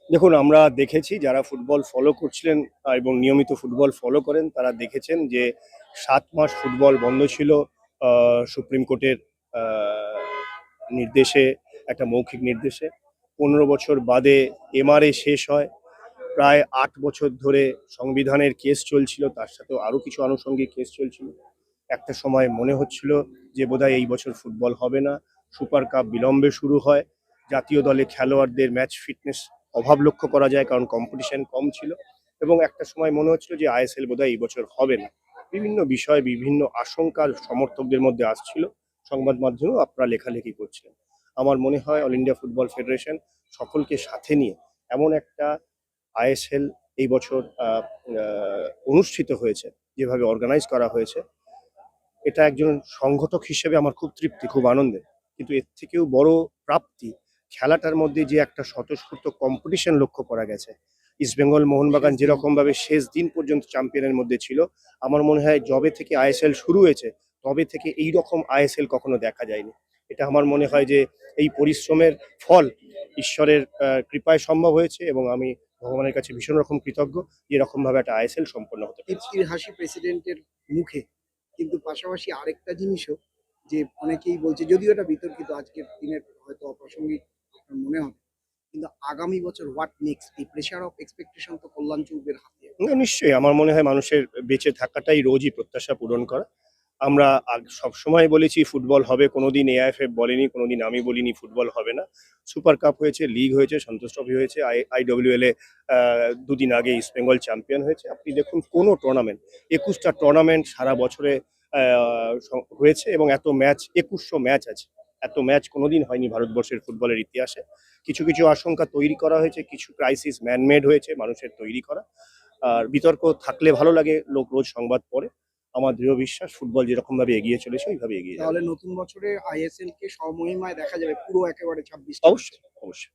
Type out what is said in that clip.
দেখুন, আমরা দেখেছি যারা ফুটবল ফলো করছিলেন এবং নিয়মিত ফুটবল ফলো করেন তারা দেখেছেন যে ৭ মাস ফুটবল বন্ধ ছিল সুপ্রিম কোর্টের নির্দেশে, একটা মৌখিক নির্দেশে। ১৫ বছর বাদে এমআরএ শেষ হয়। প্রায় ৮ বছর ধরে সংবিধানের কেস চলছিল, তার সাথেও আরও কিছু আনুষঙ্গিক কেস চলছিল। একটা সময় মনে হচ্ছিল যে বোধহয় এই বছর ফুটবল হবে না। সুপার কাপ বিলম্বে শুরু হয়। জাতীয় দলে খেলোয়াড়দের ম্যাচ ফিটনেস অভাব লক্ষ্য করা যায়, কারণ কম্পিটিশন কম ছিল। এবং একটা সময় মনে হচ্ছিল যে আইএসএল বোধহয় এই বছর হবে না। বিভিন্ন বিষয়, বিভিন্ন আশঙ্কার সমর্থকদের মধ্যে আসছিল। সংবাদ মাধ্যমেও আপনারা লেখালেখি করছিলেন। আমার মনে হয় অল ইন্ডিয়া ফুটবল ফেডারেশন সকলকে সাথে নিয়ে এমন একটা আইএসএল এই বছর অনুষ্ঠিত হয়েছে, যেভাবে অর্গানাইজ করা হয়েছে, এটা একজন সংগঠক হিসেবে আমার খুব তৃপ্তি, খুব আনন্দের। কিন্তু এর থেকেও বড় প্রাপ্তি, খেলাটার মধ্যে যে একটা স্বতঃস্ফূর্ত কম্পিটিশন লক্ষ্য করা গেছে। ইস্টবেঙ্গল মোহনবাগান যেরকমভাবে শেষ দিন পর্যন্ত চ্যাম্পিয়নের মধ্যে ছিল, আমার মনে হয় যবে থেকে আইএসএল শুরু হয়েছে তবে থেকে এই রকম আইএসএল কখনো দেখা যায়নি। এটা আমার মনে হয় যে এই পরিশ্রমের ফল ঈশ্বরের কৃপায় সম্ভব হয়েছে, এবং আমি ভগবানের কাছে ভীষণ রকম কৃতজ্ঞ যে এরকমভাবে একটা আইএসএল সম্পন্ন হতে পেরেছে। তৃপ্তির হাসি প্রেসিডেন্টের মুখে, কিন্তু পাশাপাশি আরেকটা জিনিসও, যে অনেকেই বলছে, যদিও এটা বিতর্কিত, আজকের দিনের হয়তো অপ্রাসঙ্গিক আপনার মনে হবে, কিন্তু আগামী বছর হোয়াট নেক্সট, এই প্রেশার অফ এক্সপেকটেশন তো কল্যাণ চৌবের হাতে। না, নিশ্চয়ই আমার মনে হয় মানুষের বেঁচে থাকাটাই রোজই প্রত্যাশা পূরণ করা। আমরা সবসময় বলেছি ফুটবল হবে, কোনোদিন এআইএফএফ বলেনি, কোনোদিন আমি বলিনি ফুটবল হবে না। সুপার কাপ হয়েছে, লিগ হয়েছে, সন্তোষ ট্রফি হয়েছে, আইডব্লিউএল এ ২ দিন আগে ইস্ট বেঙ্গল চ্যাম্পিয়ন হয়েছে। আপনি দেখুন কোনো টুর্নামেন্ট, ২১টা টুর্নামেন্ট সারা বছরে হয়েছে, এবং এত ম্যাচ, ২১০০ ম্যাচ আছে। এত ম্যাচ কোনোদিন হয়নি ভারতবর্ষের ফুটবলের ইতিহাসে। কিছু কিছু আশঙ্কা তৈরি করা হয়েছে, কিছু ক্রাইসিস ম্যানমেড হয়েছে মানুষের তৈরি করা। আর বিতর্ক থাকলে ভালো লাগে, লোক রোজ সংবাদ পড়ে। আমার দৃঢ় বিশ্বাস ফুটবল যেরকম ভাবে এগিয়ে চলেছে ওইভাবে এগিয়ে যাবে। তাহলে নতুন বছরে আইএসএল কে স্বমহিমায় দেখা যাবে পুরো একেবারে ২৬টা ম্যাচ। অবশ্যই, অবশ্যই।